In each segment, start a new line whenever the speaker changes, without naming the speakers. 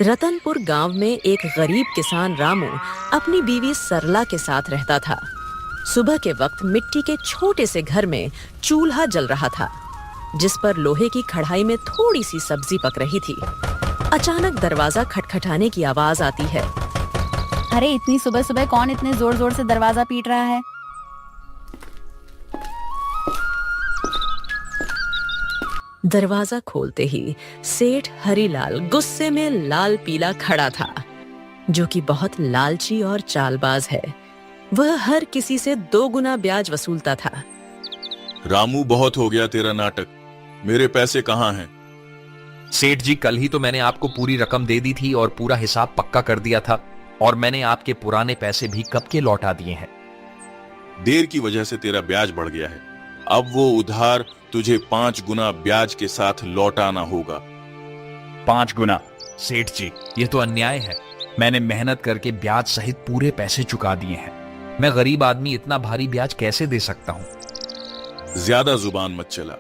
रतनपुर गांव में एक गरीब किसान रामू अपनी बीवी सरला के साथ रहता था। सुबह के वक्त मिट्टी के छोटे से घर में चूल्हा जल रहा था, जिस पर लोहे की कढ़ाई में थोड़ी सी सब्जी पक रही थी। अचानक दरवाजा खटखटाने की आवाज आती है।
अरे इतनी सुबह सुबह कौन इतने जोर जोर से दरवाजा पीट रहा है?
दरवाजा खोलते ही सेठ हरीलाल गुस्से में लाल पीला खड़ा था, जो कि बहुत लालची और चालबाज है। वह हर किसी से 2 गुना ब्याज वसूलता था।
रामू, बहुत हो गया तेरा नाटक। मेरे पैसे कहाँ हैं?
सेठ जी, कल ही तो मैंने आपको पूरी रकम दे दी थी और पूरा हिसाब पक्का कर दिया था, और मैंने आपके पुराने पैसे भी कब के लौटा दिए हैं।
देर की वजह से तेरा ब्याज बढ़ गया है। अब वो उधार तुझे 5 गुना ब्याज के साथ लौटाना होगा।
5 गुना? सेठ जी, ये तो अन्याय है। मैंने मेहनत करके ब्याज सहित पूरे पैसे चुका दिए हैं। मैं गरीब आदमी इतना भारी ब्याज कैसे दे सकता हूँ?
ज्यादा जुबान मत चला।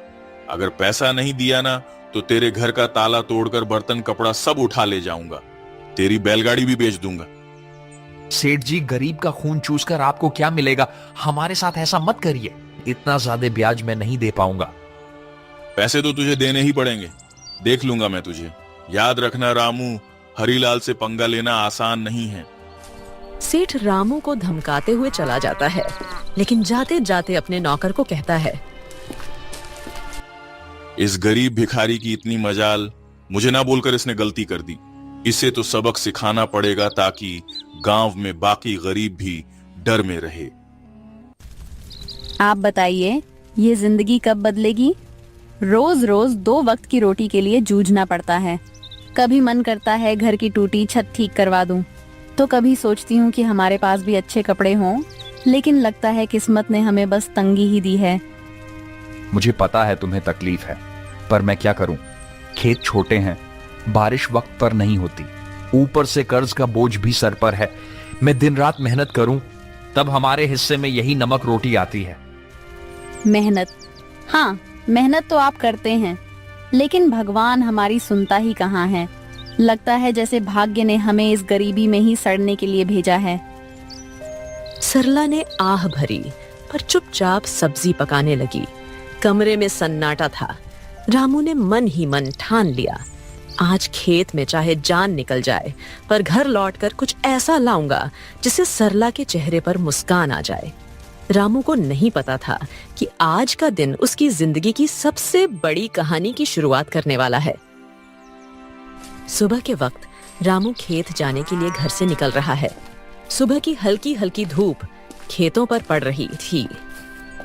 अगर पैसा नहीं दिया ना तो तेरे घर का ताला तोड़कर बर्तन कपड़ा सब उठा ले जाऊंगा। तेरी बैलगाड़ी भी बेच दूंगा।
सेठ जी, गरीब का खून चूसकर आपको क्या मिलेगा? हमारे साथ ऐसा मत करिए। इतना ज्यादा ब्याज मैं नहीं दे पाऊंगा।
पैसे तो तुझे देने ही पड़ेंगे। देख लूंगा मैं तुझे। याद रखना रामू, हरीलाल से पंगा लेना आसान नहीं है।
सेठ रामू को धमकाते हुए चला जाता है, लेकिन जाते जाते अपने नौकर को कहता है,
इस गरीब भिखारी की इतनी मजाल, मुझे ना बोलकर इसने गलती कर दी। इसे तो सबक सिखाना पड़ेगा ताकि गांव में बाकी गरीब भी डर में रहे।
आप बताइए, ये जिंदगी कब बदलेगी? रोज रोज 2 वक्त की रोटी के लिए जूझना पड़ता है। कभी मन करता है घर की टूटी छत ठीक करवा दूं, तो कभी सोचती हूँ कि हमारे पास भी अच्छे कपड़े हों, लेकिन लगता है किस्मत ने हमें बस तंगी ही दी है।
मुझे पता है तुम्हें तकलीफ है, पर मैं क्या करूं? खेत छोटे हैं, बारिश वक्त पर नहीं होती, ऊपर से कर्ज का बोझ भी सर पर है। मैं दिन रात मेहनत करूं, तब हमारे हिस्से में यही नमक रोटी आती है।
मेहनत? हाँ, मेहनत तो आप करते हैं, लेकिन भगवान हमारी सुनता ही कहाँ है। लगता है जैसे भाग्य ने हमें इस गरीबी में ही सड़ने के लिए भेजा है।
सरला ने आह भरी, पर चुपचाप सब्जी पकाने लगी। कमरे में सन्नाटा था। रामू ने मन ही मन ठान लिया, आज खेत में चाहे जान निकल जाए, पर घर लौटकर कुछ ऐसा लाऊंगा जिससे सरला के चेहरे पर मुस्कान आ जाए। रामू को नहीं पता था कि आज का दिन उसकी जिंदगी की सबसे बड़ी कहानी की शुरुआत करने वाला है। सुबह के वक्त रामू खेत जाने के लिए घर से निकल रहा है। सुबह की हल्की हल्की धूप खेतों पर पड़ रही थी।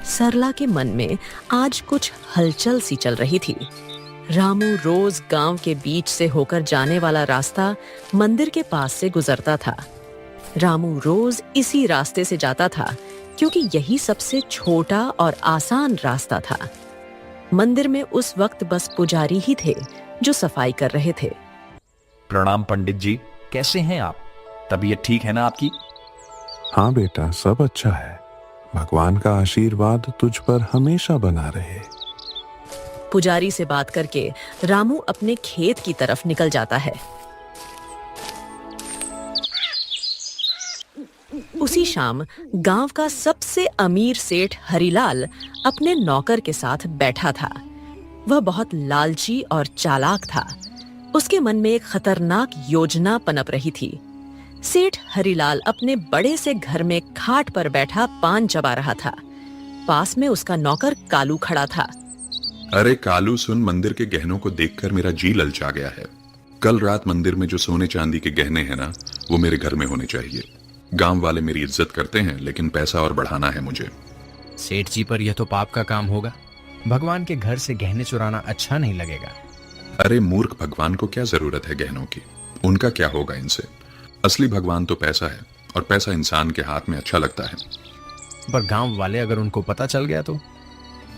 सरला के मन में आज कुछ हलचल सी चल रही थी। रामू रोज गांव के बीच से होकर जाने वाला रास्ता मंदिर के पास से गुजरता था। रामू रोज इसी रास्ते से जाता था, क्योंकि यही सबसे छोटा और आसान रास्ता था। मंदिर में उस वक्त बस पुजारी ही थे जो सफाई कर रहे थे।
प्रणाम पंडित जी, कैसे हैं आप? तबीयत ठीक है ना आपकी?
हाँ बेटा, सब अच्छा है। भगवान का आशीर्वाद तुझ पर हमेशा बना रहे।
पुजारी से बात करके रामू अपने खेत की तरफ निकल जाता है। उसी शाम गांव का सबसे अमीर सेठ हरीलाल अपने नौकर के साथ बैठा था। वह बहुत लालची और चालाक था। उसके मन में एक खतरनाक योजना पनप रही थी। सेठ हरीलाल अपने बड़े से घर में खाट पर बैठा पान चबा रहा था। पास में उसका नौकर कालू खड़ा था।
अरे कालू सुन, मंदिर के गहनों को देखकर मेरा जी ललचा गया है। कल रात मंदिर में जो सोने चांदी के गहने हैं ना, वो मेरे घर में होने चाहिए। गांव वाले मेरी इज्जत करते हैं, लेकिन पैसा और बढ़ाना है मुझे।
सेठ जी, पर यह तो पाप का काम होगा। भगवान के घर से गहने चुराना अच्छा नहीं लगेगा।
अरे मूर्ख, भगवान को क्या जरूरत है गहनों की? उनका क्या होगा इनसे? असली भगवान तो पैसा है, और पैसा इंसान के हाथ में अच्छा लगता है।
पर गांव वाले अगर उनको पता चल गया तो?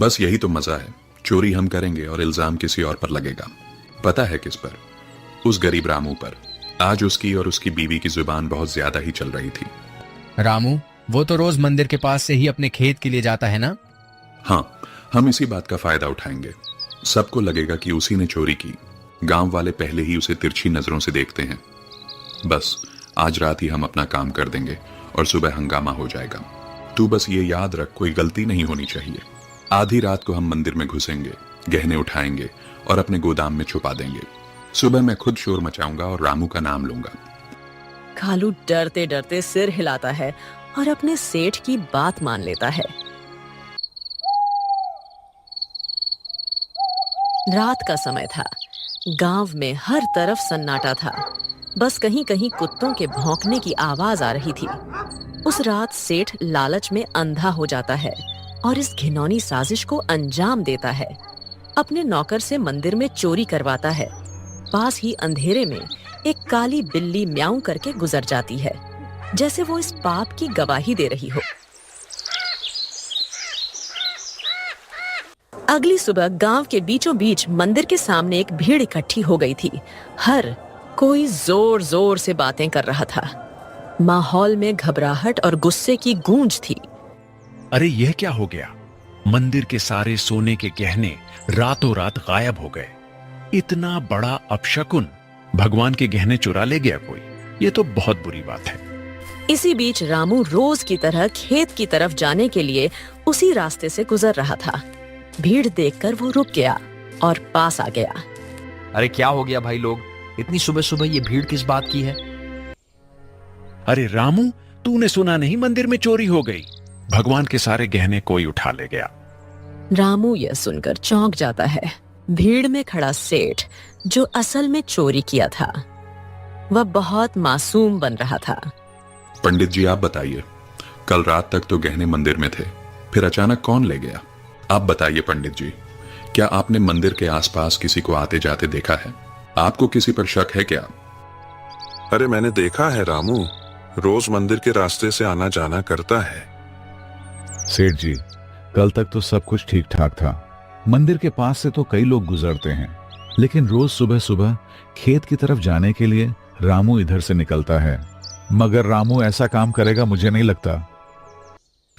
बस यही तो मजा है। चोरी हम करेंगे और इल्जाम किसी और पर लगेगा। पता है किस पर? उस गरीब रामू पर। आज उसकी और उसकी बीवी की जुबान बहुत ज्यादा ही चल रही थी।
रामू, वो तो रोज मंदिर के पास से ही अपने खेत के लिए जाता है ना?
हाँ, हम इसी बात का फायदा उठाएंगे। सबको लगेगा कि उसी ने चोरी की। गांव वाले पहले ही उसे तिरछी नजरों से देखते हैं। बस आज रात ही हम अपना काम कर देंगे और सुबह हंगामा हो जाएगा। तू बस ये याद रख, कोई गलती नहीं होनी चाहिए। आधी रात को हम मंदिर में घुसेंगे, गहने उठाएंगे और अपने गोदाम में छुपा देंगे। सुबह मैं खुद शोर मचाऊंगा और रामू का नाम लूंगा।
कालू डरते डरते सिर हिलाता है और अपने सेठ की बात मान लेता है। रात का समय था। गांव में हर तरफ सन्नाटा था। बस कहीं कहीं कुत्तों के भौंकने की आवाज आ रही थी। उस रात सेठ लालच में अंधा हो जाता है और इस घिनौनी साजिश को अंजाम देता है। अपने नौकर से मंदिर में चोरी करवाता है। पास ही अंधेरे में एक काली बिल्ली म्याऊं करके गुजर जाती है, जैसे वो इस पाप की गवाही दे रही हो। अगली सुबह गांव के बीचों बीच मंदिर के सामने एक भीड़ इकट्ठी हो गई थी। हर कोई जोर जोर से बातें कर रहा था। माहौल में घबराहट और गुस्से की गूंज थी।
अरे यह क्या हो गया? मंदिर के सारे सोने के गहने रातों रात गायब हो गए। इतना बड़ा अपशकुन, भगवान के गहने चुरा ले गया कोई। ये तो बहुत बुरी बात है।
इसी बीच रामू रोज की तरह खेत की तरफ जाने के लिए उसी रास्ते से गुजर रहा था। भीड़ देखकर वो रुक गया और पास आ गया।
अरे क्या हो गया भाई लोग, इतनी सुबह सुबह ये भीड़ किस बात की है?
अरे रामू, तूने सुना नहीं, मंदिर में चोरी हो गई। भगवान के सारे गहने कोई उठा ले गया।
रामू यह सुनकर चौंक जाता है। भीड़ में खड़ा सेठ, जो असल में चोरी किया था, वह बहुत मासूम बन रहा था।
पंडित जी आप बताइए, कल रात तक तो गहने मंदिर में थे, फिर अचानक कौन ले गया? आप बताइए पंडित जी, क्या आपने मंदिर के आसपास किसी को आते जाते देखा है? आपको किसी पर शक है क्या?
अरे मैंने देखा है रामू, रोज मंदिर के रास्ते से आना जाना करता है।
सेठ जी, कल तक तो सब कुछ ठीक ठाक था। मंदिर के पास से तो कई लोग गुजरते हैं, लेकिन रोज सुबह सुबह खेत की तरफ जाने के लिए रामू इधर से निकलता है। मगर रामू ऐसा काम करेगा मुझे नहीं लगता।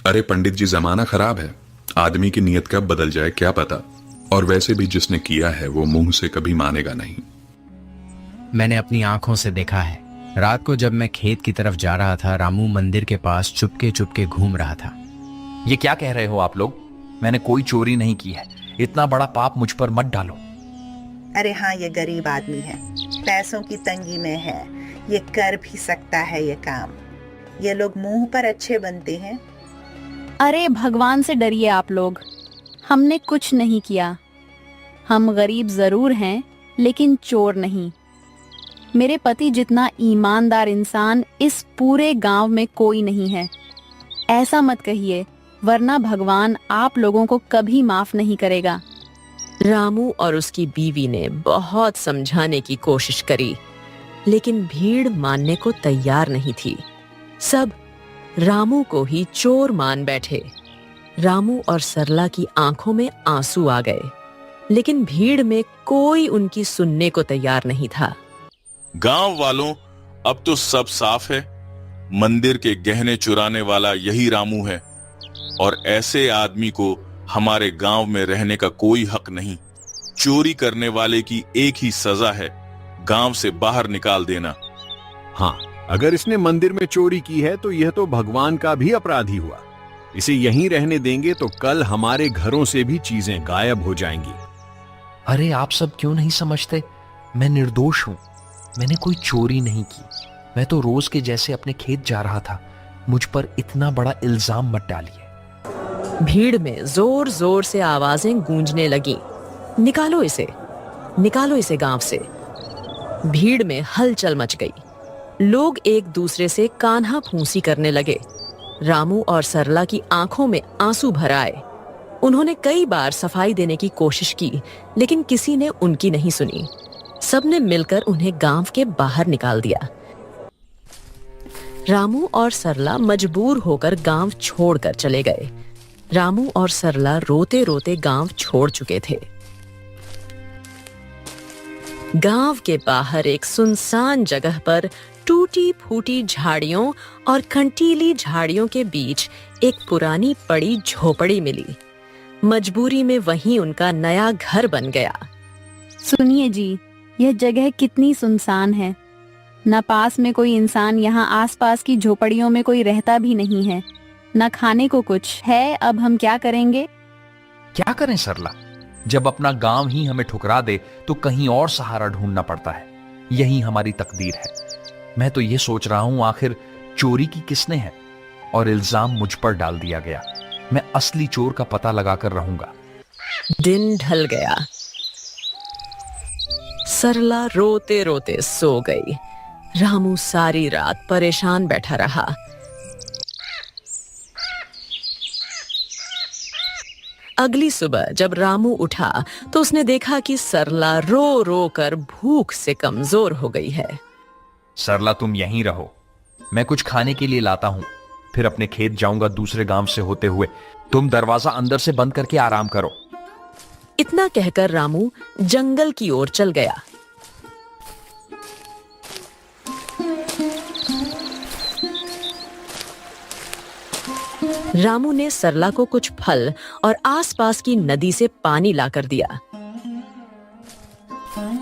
अरे पंडित जी, जमाना खराब है, आदमी की नीयत कब बदल जाए क्या पता। और वैसे भी जिसने किया है वो मुंह से कभी मानेगा नहीं।
मैंने अपनी आंखों से देखा है। रात को जब मैं खेत की तरफ जा रहा था, रामू मंदिर के पास चुपके चुपके घूम रहा था।
ये क्या कह रहे हो आप लोग? मैंने कोई चोरी नहीं की है। इतना बड़ा पाप मुझ पर मत डालो।
अरे हाँ, ये गरीब आदमी है, पैसों की तंगी में है, ये कर भी सकता है ये काम। ये लोग मुंह पर अच्छे बनते हैं।
अरे भगवान से डरिए आप लोग, हमने कुछ नहीं किया। हम गरीब जरूर हैं, लेकिन चोर नहीं। मेरे पति जितना ईमानदार इंसान इस पूरे गांव में कोई नहीं है। ऐसा मत कहिए, वरना भगवान आप लोगों को कभी माफ नहीं करेगा।
रामू और उसकी बीवी ने बहुत समझाने की कोशिश करी, लेकिन भीड़ मानने को तैयार नहीं थी। सब रामू को ही चोर मान बैठे। रामू और सरला की आंखों में आंसू आ गए, लेकिन भीड़ में कोई उनकी सुनने को तैयार नहीं था।
गांव वालों, अब तो सब साफ है। मंदिर के गहने चुराने वाला यही रामू है और ऐसे आदमी को हमारे गांव में रहने का कोई हक नहीं। चोरी करने वाले की एक ही सजा है, गांव से बाहर निकाल देना।
हाँ, अगर इसने मंदिर में चोरी की है तो यह तो भगवान का भी अपराधी हुआ। इसे यहीं रहने देंगे तो कल हमारे घरों से भी चीजें गायब हो जाएंगी।
अरे आप सब क्यों नहीं समझते? मैं निर्दोष हूं। मैंने कोई चोरी नहीं की। मैं तो रोज के जैसे अपने खेत जा रहा था। मुझ पर इतना बड़ा इल्जाम मत डालिए।
भीड़ में जोर जोर से आवाजें गूंजने लगी, निकालो इसे, निकालो इसे गांव से। भीड़ में हलचल मच गई। लोग एक दूसरे से कान्हा फूंसी करने लगे। रामू और सरला की आंखों में आंसू भर आए। उन्होंने कई बार सफाई देने की कोशिश की, लेकिन किसी ने उनकी नहीं सुनी। सबने मिलकर उन्हें गांव के बाहर निकाल दिया। रामू और सरला मजबूर होकर गांव छोड़कर चले गए। रामू और सरला रोते रोते गांव छोड़ चुके थे। गांव के बाहर एक सुनसान जगह पर टूटी फूटी झाड़ियों और कंटीली झाड़ियों के बीच एक पुरानी पड़ी झोपड़ी मिली। मजबूरी में वहीं उनका नया घर बन गया।
सुनिए जी, यह जगह कितनी सुनसान है। न पास में कोई इंसान, यहाँ आसपास की झोपड़ियों में कोई रहता भी नहीं है। न खाने को कुछ है। अब हम क्या करेंगे?
क्या करें सरला? जब अपना गांव ही हमें ठुकरा दे तो कहीं और सहारा ढूंढना पड़ता है। यही हमारी तकदीर है। मैं तो ये सोच रहा हूं, आखिर चोरी की किसने है और इल्जाम मुझ पर डाल दिया गया। मैं असली चोर का पता लगाकर रहूंगा।
दिन ढल गया। सरला रोते रोते सो गई। रामू सारी रात परेशान बैठा रहा। अगली सुबह जब रामू उठा तो उसने देखा कि सरला रो रो कर भूख से कमजोर हो गई है।
सरला, तुम यहीं रहो, मैं कुछ खाने के लिए लाता हूं, फिर अपने खेत जाऊंगा दूसरे गांव से होते हुए। तुम दरवाजा अंदर से बंद करके आराम करो।
इतना कहकर रामू जंगल की ओर चल गया। रामू ने सरला को कुछ फल और आसपास की नदी से पानी लाकर दिया।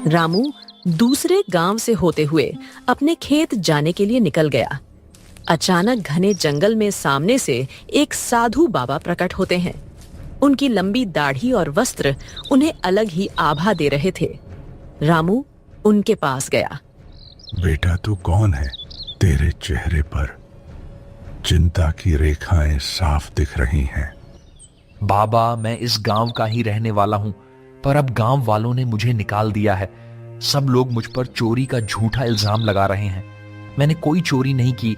रामू दूसरे गांव से होते हुए अपने खेत जाने के लिए निकल गया। अचानक घने जंगल में सामने से एक साधु बाबा प्रकट होते हैं। उनकी लंबी दाढ़ी और वस्त्र उन्हें अलग ही आभा दे रहे थे। रामू उनके पास गया।
बेटा, तू कौन है? तेरे चेहरे पर चिंता की रेखाएं साफ दिख रही हैं।
बाबा, मैं इस गांव का ही रहने वाला हूं, पर अब गांव वालों ने मुझे निकाल दिया है। सब लोग मुझ पर चोरी का झूठा इल्जाम लगा रहे हैं। मैंने कोई चोरी नहीं की।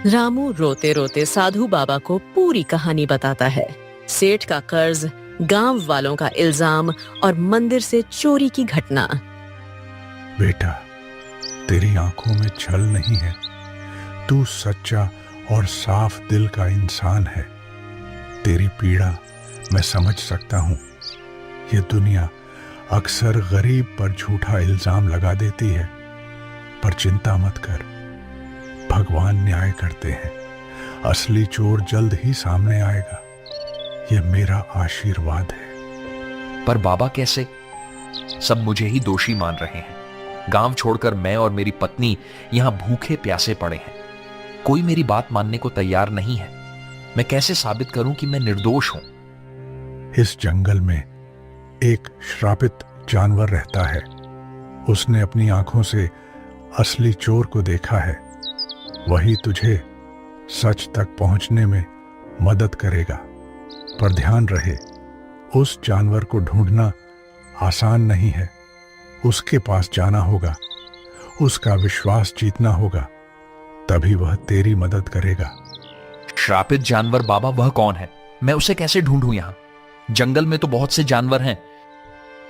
रामू रोते रोते साधु बाबा को पूरी कहानी बताता है। सेठ का कर्ज, गांव वालों का इल्जाम और मंदिर से चोरी की घटना।
बेटा, तेरी आंखों में छल नहीं है। तू सच्चा और साफ दिल का इंसान है। तेरी पीड़ा मैं समझ सकता हूं। ये दुनिया अक्सर गरीब पर झूठा इल्जाम लगा देती है, पर चिंता मत कर, भगवान न्याय करते हैं। असली चोर जल्द ही सामने आएगा। ये मेरा आशीर्वाद है।
पर बाबा, कैसे? सब मुझे ही दोषी मान रहे हैं। गांव छोड़कर मैं और मेरी पत्नी यहां भूखे प्यासे पड़े हैं। कोई मेरी बात मानने को तैयार नहीं है। मैं कैसे साबित करूं कि मैं निर्दोष हूं?
इस जंगल में एक श्रापित जानवर रहता है। उसने अपनी आंखों से असली चोर को देखा है। वही तुझे सच तक पहुंचने में मदद करेगा। पर ध्यान रहे, उस जानवर को ढूंढना आसान नहीं है। उसके पास जाना होगा, उसका विश्वास जीतना होगा, तभी वह तेरी मदद करेगा।
श्रापित जानवर बाबा, वह कौन है? मैं उसे कैसे ढूंढूं? यहां जंगल में तो बहुत से जानवर हैं।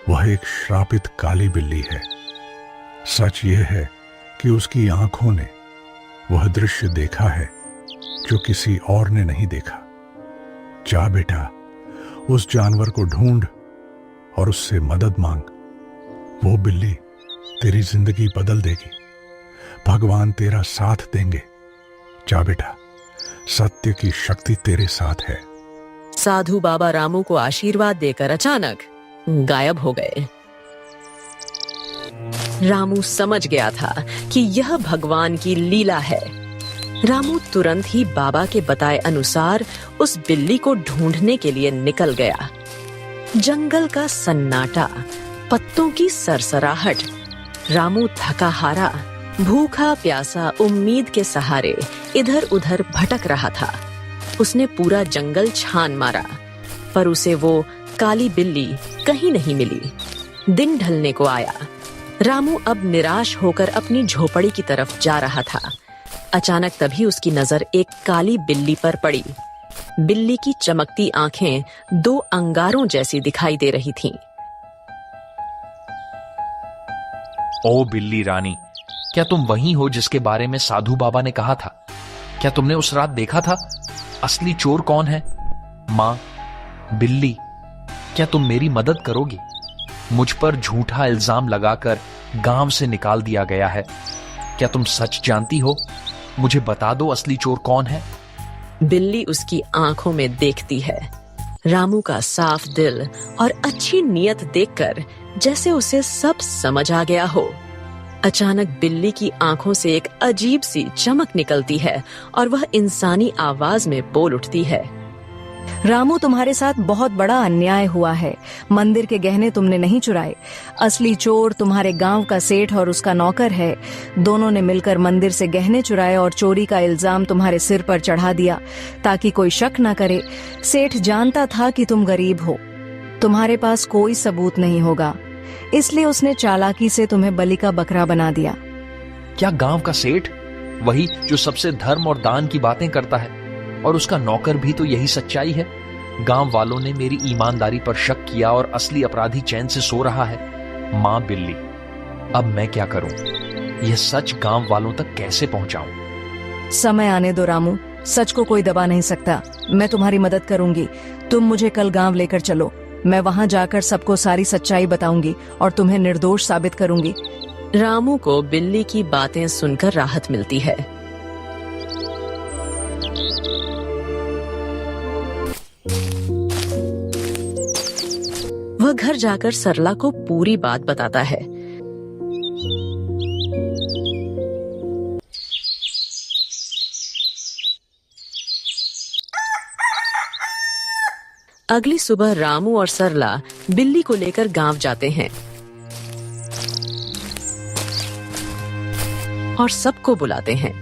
वह एक श्रापित काली बिल्ली है। सच यह है कि उसकी आंखों ने वह दृश्य देखा है जो किसी और ने नहीं देखा। जा बेटा, उस जानवर को ढूंढ और उससे मदद मांग। वो बिल्ली तेरी जिंदगी बदल देगी। भगवान तेरा साथ देंगे। जा बेटा, सत्य की शक्ति तेरे साथ है।
साधु बाबा रामू को आशीर्वाद देकर अचानक गायब हो गए। रामू समझ गया था कि यह भगवान की लीला है। रामू तुरंत ही बाबा के बताए अनुसार उस बिल्ली को ढूंढने के लिए निकल गया। जंगल का सन्नाटा, पत्तों की सरसराहट। रामू थका हारा, भूखा प्यासा, उम्मीद के सहारे इधर उधर भटक रहा था। उसने पूरा जंगल छान मारा, पर उसे वो काली बिल्ली कहीं नहीं मिली। दिन ढलने को आया। रामू अब निराश होकर अपनी झोपड़ी की तरफ जा रहा था। अचानक तभी उसकी नजर एक काली बिल्ली पर पड़ी। बिल्ली की चमकती आंखें दो अंगारों जैसी दिखाई दे रही थीं।
ओ बिल्ली रानी, क्या तुम वही हो जिसके बारे में साधु बाबा ने कहा था? क्या तुमने उस रात देखा था? असली चोर कौन है? माँ, बिल्ली, क्या तुम मेरी मदद करोगी? मुझ पर झूठा इल्जाम लगाकर गांव से निकाल दिया गया है। क्या तुम सच जानती हो? मुझे बता दो, असली चोर कौन है?
बिल्ली उसकी आंखों में देखती है। रामू का साफ दिल और अच्छी नीयत देखकर जैसे उसे सब समझ आ गया हो। अचानक बिल्ली की आंखों से एक अजीब सी चमक निकलती है और वह इंसानी आवाज में बोल उठती है।
रामू, तुम्हारे साथ बहुत बड़ा अन्याय हुआ है। मंदिर के गहने तुमने नहीं चुराए। असली चोर तुम्हारे गांव का सेठ और उसका नौकर है। दोनों ने मिलकर मंदिर से गहने चुराए और चोरी का इल्जाम तुम्हारे सिर पर चढ़ा दिया ताकि कोई शक न करे। सेठ जानता था कि तुम गरीब हो, तुम्हारे पास कोई सबूत नहीं होगा, इसलिए उसने चालाकी से तुम्हें बलि का बकरा बना दिया।
क्या गांव का सेठ, वही जो सबसे धर्म और दान की बातें करता है, और उसका नौकर भी तो यही सच्चाई है? गांव वालों ने मेरी ईमानदारी पर शक किया और असली अपराधी चैन से सो रहा है। मां बिल्ली, अब मैं क्या करूं? यह सच गांव वालों तक कैसे पहुंचाऊं?
समय आने दो रामू, सच को कोई दबा नहीं सकता। मैं तुम्हारी मदद करूंगी। तुम मुझे कल गांव लेकर चलो। मैं वहां जाकर सबको सारी सच्चाई बताऊंगी और तुम्हें निर्दोष साबित करूंगी।
रामू को बिल्ली की बातें सुनकर राहत मिलती है। वह घर जाकर सरला को पूरी बात बताता है। अगली सुबह रामू और सरला बिल्ली को लेकर गांव जाते हैं और सबको बुलाते हैं।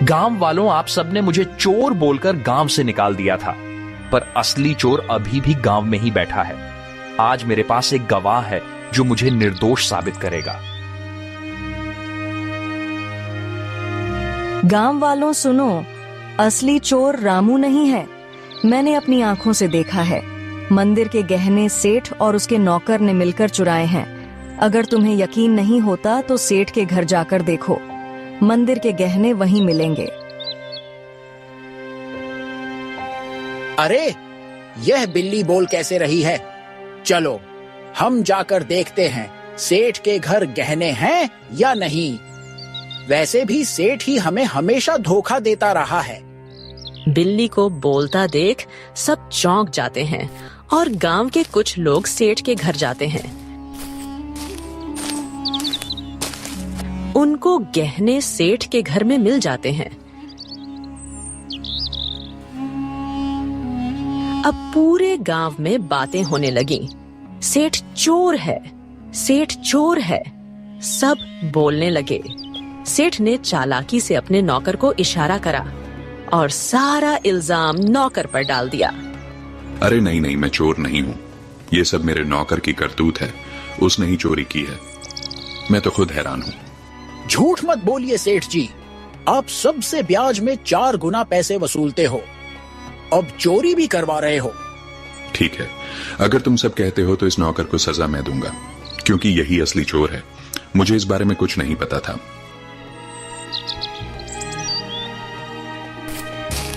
गांव वालों, आप सबने मुझे चोर बोलकर गांव से निकाल दिया था, पर असली चोर अभी भी गांव में ही बैठा है। आज मेरे पास एक गवाह है जो मुझे निर्दोष साबित करेगा।
गांव वालों सुनो, असली चोर रामू नहीं है। मैंने अपनी आंखों से देखा है। मंदिर के गहने सेठ और उसके नौकर ने मिलकर चुराए हैं। अगर तुम्हें यकीन नहीं होता तो सेठ के घर जाकर देखो, मंदिर के गहने वहीं मिलेंगे।
अरे, यह बिल्ली बोल कैसे रही है? चलो हम जाकर देखते हैं सेठ के घर गहने हैं या नहीं। वैसे भी सेठ ही हमें हमेशा धोखा देता रहा है।
बिल्ली को बोलता देख सब चौंक जाते हैं और गांव के कुछ लोग सेठ के घर जाते हैं। उनको गहने सेठ के घर में मिल जाते हैं। अब पूरे गांव में बातें होने लगी। सेठ चोर है, सेठ चोर है। सब बोलने लगे। सेठ ने चालाकी से अपने नौकर को इशारा करा और सारा इल्जाम नौकर पर डाल दिया।
अरे नहीं नहीं, मैं चोर नहीं हूँ। ये सब मेरे नौकर की करतूत है। उसने ही चोरी की है। मैं तो खुद हैरान हूँ।
झूठ मत बोलिए सेठ जी, आप सबसे ब्याज में 4 गुना पैसे वसूलते हो, अब चोरी भी करवा रहे हो।
ठीक है, अगर तुम सब कहते हो तो इस नौकर को सजा मैं दूंगा, क्योंकि यही असली चोर है। मुझे इस बारे में कुछ नहीं पता था।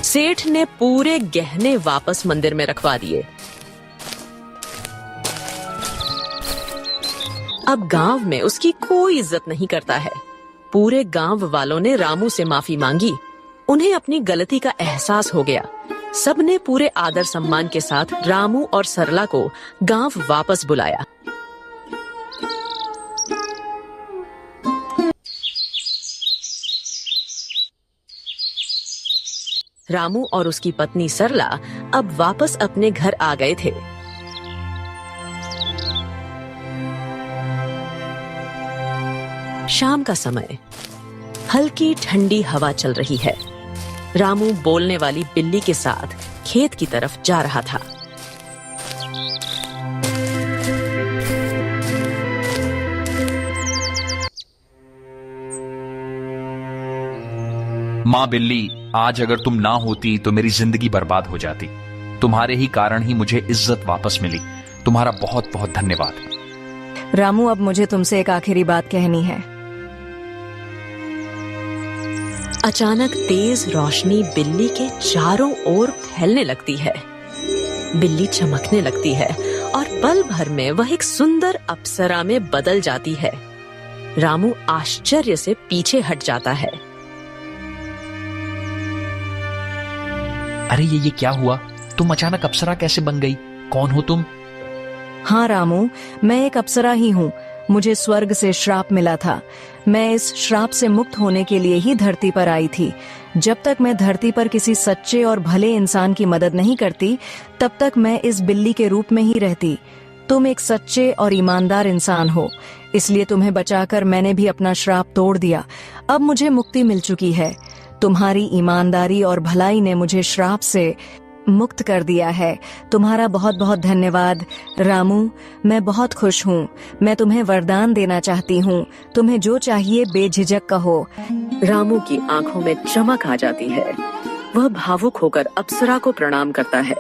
सेठ ने पूरे गहने वापस मंदिर में रखवा दिए। अब गांव में उसकी कोई इज्जत नहीं करता है। पूरे गांव वालों ने रामू से माफी मांगी। उन्हें अपनी गलती का एहसास हो गया। सबने पूरे आदर सम्मान के साथ रामू और सरला को गांव वापस बुलाया। रामू और उसकी पत्नी सरला अब वापस अपने घर आ गए थे। शाम का समय, हल्की ठंडी हवा चल रही है। रामू बोलने वाली बिल्ली के साथ खेत की तरफ जा रहा था।
माँ बिल्ली, आज अगर तुम ना होती तो मेरी जिंदगी बर्बाद हो जाती। तुम्हारे ही कारण ही मुझे इज्जत वापस मिली। तुम्हारा बहुत बहुत धन्यवाद।
रामू, अब मुझे तुमसे एक आखिरी बात कहनी है।
अचानक तेज रोशनी बिल्ली के चारों ओर फैलने लगती है। बिल्ली चमकने लगती है और पल भर में वह एक सुंदर अप्सरा में बदल जाती है। रामू आश्चर्य से पीछे हट जाता है।
अरे ये क्या हुआ? तुम अचानक अप्सरा कैसे बन गई? कौन हो तुम?
हाँ रामू, मैं एक अप्सरा ही हूँ। मुझे स्वर्ग से श्राप मिला था। मैं इस श्राप से मुक्त होने के लिए ही धरती पर आई थी। जब तक मैं धरती पर किसी सच्चे और भले इंसान की मदद नहीं करती, तब तक मैं इस बिल्ली के रूप में ही रहती। तुम एक सच्चे और ईमानदार इंसान हो, इसलिए तुम्हें बचाकर मैंने भी अपना श्राप तोड़ दिया। अब मुझे मुक्ति मिल चुकी है। तुम्हारी ईमानदारी और भलाई ने मुझे श्राप से मुक्त कर दिया है। तुम्हारा बहुत बहुत धन्यवाद रामू। मैं बहुत खुश हूँ। मैं तुम्हें वरदान देना चाहती हूँ। तुम्हें जो चाहिए बेझिझक कहो।
रामू की आंखों में चमक आ जाती है। वह भावुक होकर अप्सरा को प्रणाम करता है।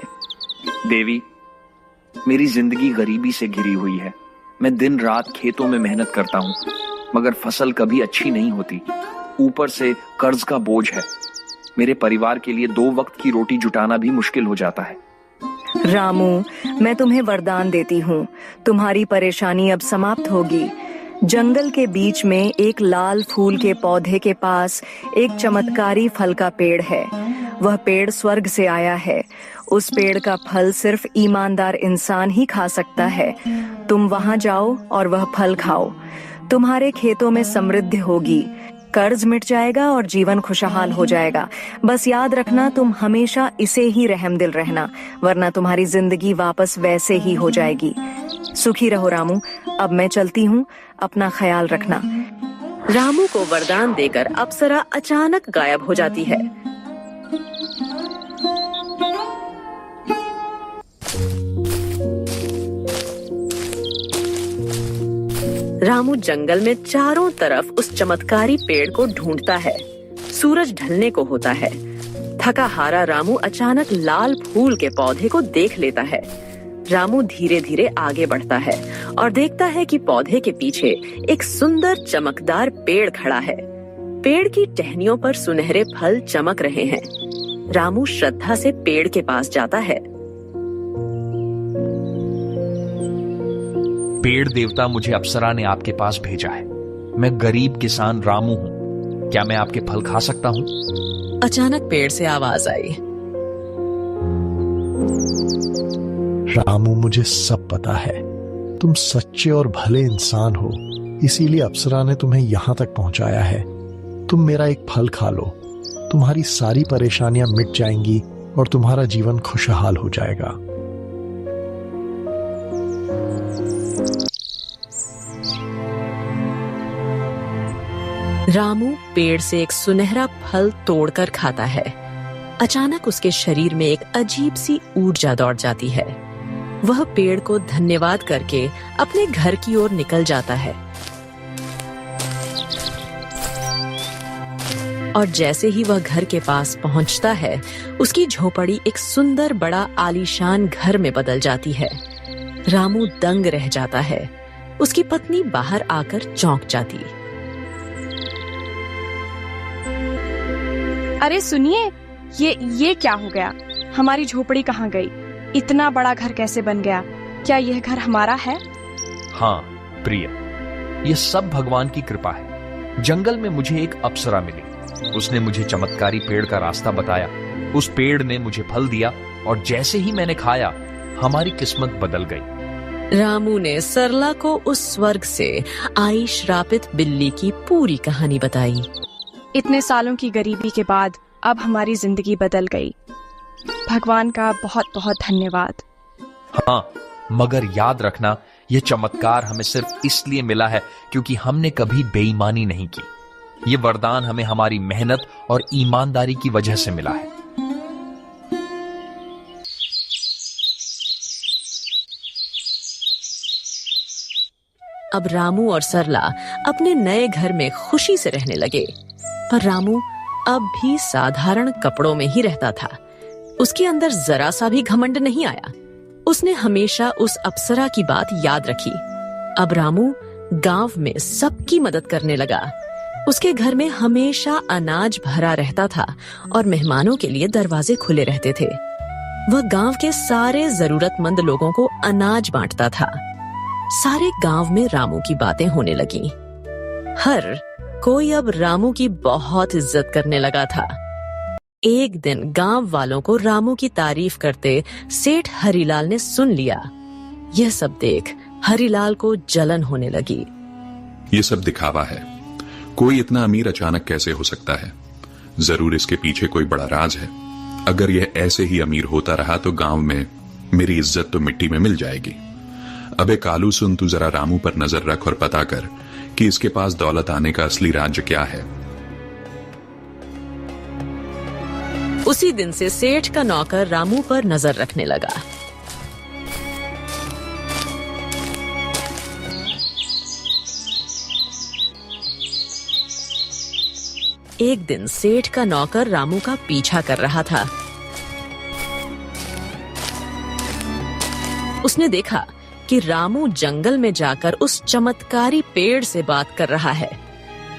देवी, मेरी जिंदगी गरीबी से घिरी हुई है। मैं दिन रात खेतों में मेहनत करता हूँ, मगर फसल कभी अच्छी नहीं होती। ऊपर से कर्ज का बोझ है। मेरे परिवार के लिए 2 वक्त की रोटी जुटाना भी मुश्किल हो जाता है।
रामू, मैं तुम्हें वरदान देती हूँ। तुम्हारी परेशानी अब समाप्त होगी। जंगल के बीच में एक लाल फूल के पौधे के पास एक चमत्कारी फल का पेड़ है। वह पेड़ स्वर्ग से आया है। उस पेड़ का फल सिर्फ ईमानदार इंसान ही खा सकता है। तुम वहां जाओ और वह फल खाओ। तुम्हारे खेतों में समृद्धि होगी, कर्ज मिट जाएगा और जीवन खुशहाल हो जाएगा। बस याद रखना, तुम हमेशा इसे ही रहमदिल रहना, वरना तुम्हारी जिंदगी वापस वैसे ही हो जाएगी। सुखी रहो रामू। अब मैं चलती हूँ, अपना ख्याल रखना।
रामू को वरदान देकर अप्सरा अचानक गायब हो जाती है। रामू जंगल में चारों तरफ उस चमत्कारी पेड़ को ढूंढता है। सूरज ढलने को होता है। थका हारा रामू अचानक लाल फूल के पौधे को देख लेता है। रामू धीरे धीरे आगे बढ़ता है और देखता है कि पौधे के पीछे एक सुंदर चमकदार पेड़ खड़ा है। पेड़ की टहनियों पर सुनहरे फल चमक रहे हैं। रामू श्रद्धा से पेड़ के पास जाता है।
पेड़ देवता, मुझे अप्सरा ने आपके पास भेजा है। मैं गरीब किसान रामू हूँ। क्या मैं आपके फल खा सकता हूँ?
अचानक पेड़ से आवाज आई।
रामू, मुझे सब पता है। तुम सच्चे और भले इंसान हो, इसीलिए अप्सरा ने तुम्हें यहाँ तक पहुंचाया है। तुम मेरा एक फल खा लो, तुम्हारी सारी परेशानियां मिट जाएंगी और तुम्हारा जीवन खुशहाल हो जाएगा।
रामू पेड़ से एक सुनहरा फल तोड़कर खाता है। अचानक उसके शरीर में एक अजीब सी ऊर्जा दौड़ जाती है। वह पेड़ को धन्यवाद करके अपने घर की ओर निकल जाता है। और जैसे ही वह घर के पास पहुंचता है, उसकी झोपड़ी एक सुंदर बड़ा आलीशान घर में बदल जाती है। रामू दंग रह जाता है। उसकी पत्नी बाहर आकर चौंक जाती।
अरे सुनिए, ये क्या हो गया? हमारी झोपड़ी कहाँ गई? इतना बड़ा घर कैसे बन गया? क्या यह घर हमारा है?
हाँ प्रिय, ये सब भगवान की कृपा है। जंगल में मुझे एक अप्सरा मिली। उसने मुझे चमत्कारी पेड़ का रास्ता बताया। उस पेड़ ने मुझे फल दिया और जैसे ही मैंने खाया, हमारी किस्मत बदल गई।
रामू ने सरला को उस स्वर्ग से आई श्रापित बिल्ली की पूरी कहानी बताई।
इतने सालों की गरीबी के बाद अब हमारी जिंदगी बदल गई। भगवान का बहुत बहुत धन्यवाद।
हाँ, मगर याद रखना, यह चमत्कार हमें सिर्फ इसलिए मिला है क्योंकि हमने कभी बेईमानी नहीं की। ये वरदान हमें हमारी मेहनत और ईमानदारी की वजह से मिला है।
अब रामू और सरला अपने नए घर में खुशी से रहने लगे। पर रामू अब भी साधारण कपड़ों में ही रहता था। उसके अंदर जरा सा भी घमंड नहीं आया। उसने हमेशा उस अप्सरा की बात याद रखी। अब रामू गांव में सबकी मदद करने लगा। उसके घर में हमेशा अनाज भरा रहता था और मेहमानों के लिए दरवाजे खुले रहते थे। वह गांव के सारे जरूरतमंद लोगों को अनाज बांटता था। सारे गांव में रामू की बातें होने लगी। हर कोई अब रामू की बहुत इज्जत करने लगा था। एक दिन गांव वालों को रामू की तारीफ करते सेठ हरिलाल ने सुन लिया। यह सब देख हरिलाल को जलन होने लगी।
ये सब दिखावा है। कोई इतना अमीर अचानक कैसे हो सकता है? जरूर इसके पीछे कोई बड़ा राज है। अगर यह ऐसे ही अमीर होता रहा तो गांव में मेरी इज्जत तो मिट्टी में मिल जाएगी। अबे कालू सुन, तू जरा रामू पर नजर रख और पता कर कि इसके पास दौलत आने का असली राज क्या है।
उसी दिन से सेठ का नौकर रामू पर नजर रखने लगा। एक दिन सेठ का नौकर रामू का पीछा कर रहा था। उसने देखा कि रामू जंगल में जाकर उस चमत्कारी पेड़ से बात कर रहा है।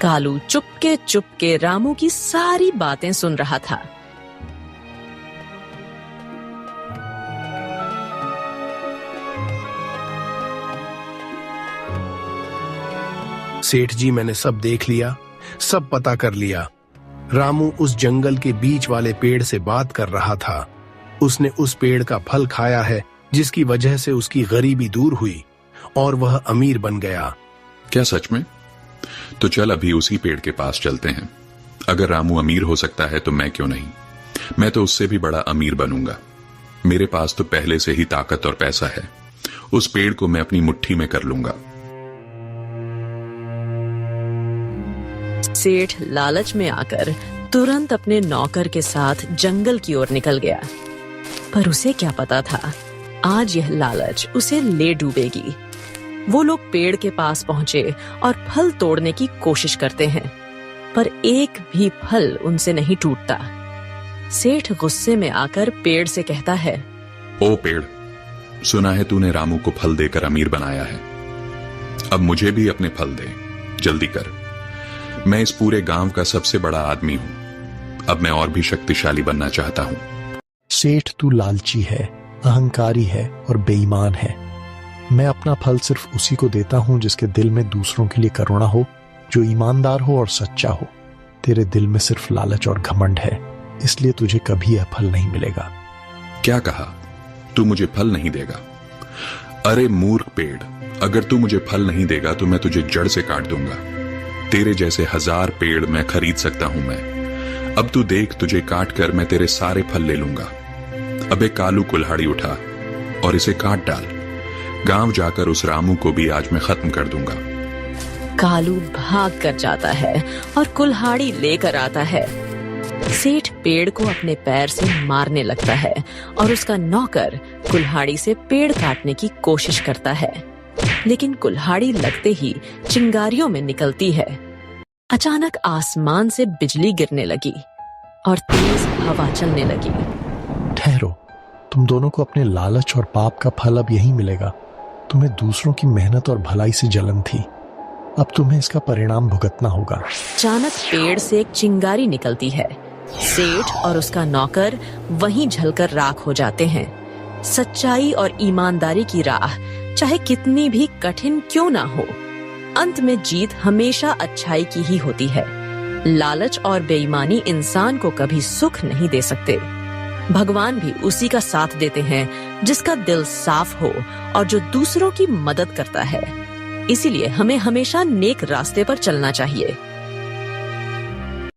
कालू चुपके चुपके रामू की सारी बातें सुन रहा था।
सेठ जी, मैंने सब देख लिया, सब पता कर लिया। रामू उस जंगल के बीच वाले पेड़ से बात कर रहा था। उसने उस पेड़ का फल खाया है जिसकी वजह से उसकी गरीबी दूर हुई और वह अमीर बन गया।
क्या सच में? तो चल अभी उसी पेड़ के पास चलते हैं। अगर रामू अमीर हो सकता है तो मैं क्यों नहीं? मैं तो उससे भी बड़ा अमीर बनूंगा। मेरे पास तो पहले से ही ताकत और पैसा है। उस पेड़ को मैं अपनी मुट्ठी में कर लूंगा।
सेठ लालच में आकर तुरंत अपने नौकर के साथ जंगल की ओर निकल गया। पर उसे क्या पता था, आज यह लालच उसे ले डूबेगी। वो लोग पेड़ के पास पहुंचे और फल तोड़ने की कोशिश करते हैं, पर एक भी फल उनसे नहीं टूटता। सेठ गुस्से में आकर पेड़ से कहता है,
ओ पेड़, सुना है तूने रामू को फल देकर अमीर बनाया है। अब मुझे भी अपने फल दे, जल्दी कर। मैं इस पूरे गांव का सबसे बड़ा आदमी हूं। अब मैं और भी शक्तिशाली बनना चाहता हूं।
सेठ, तू लालची है, अहंकारी है और बेईमान है। मैं अपना फल सिर्फ उसी को देता हूं जिसके दिल में दूसरों के लिए करुणा हो, जो ईमानदार हो और सच्चा हो। तेरे दिल में सिर्फ लालच और घमंड है, इसलिए तुझे कभी यह फल नहीं मिलेगा।
क्या कहा? तू मुझे फल नहीं देगा? अरे मूर्ख पेड़, अगर तू मुझे फल नहीं देगा तो मैं तुझे जड़ से काट दूंगा। तेरे जैसे 1000 पेड़ मैं खरीद सकता हूं मैं। अब तू देख, तुझे काट कर मैं तेरे सारे फल ले लूंगा। अबे कालू, कुल्हाड़ी उठा और इसे काट डाल। गांव जाकर उस रामू को भी आज मैं खत्म कर दूंगा।
कालू भाग कर जाता है और कुल्हाड़ी लेकर आता है। सेठ पेड़ को अपने पैर से मारने लगता है और उसका नौकर कुल्हाड़ी से पेड़ काटने की कोशिश करता है, लेकिन कुल्हाड़ी लगते ही चिंगारियों में निकलती है। अचानक आसमान से बिजली गिरने लगी और तेज हवा चलने लगी।
ठहरो, तुम दोनों को अपने लालच और पाप का फल अब यही मिलेगा। तुम्हें दूसरों की मेहनत और भलाई से जलन थी, अब तुम्हें इसका परिणाम भुगतना होगा।
अचानक पेड़ से एक चिंगारी निकलती है। सेठ और उसका नौकर वहीं जलकर राख हो जाते हैं। सच्चाई और ईमानदारी की राह चाहे कितनी भी कठिन क्यों ना हो, अंत में जीत हमेशा अच्छाई की ही होती है। लालच और बेईमानी इंसान को कभी सुख नहीं दे सकते। भगवान भी उसी का साथ देते हैं जिसका दिल साफ हो और जो दूसरों की मदद करता है। इसीलिए हमें हमेशा नेक रास्ते पर चलना चाहिए।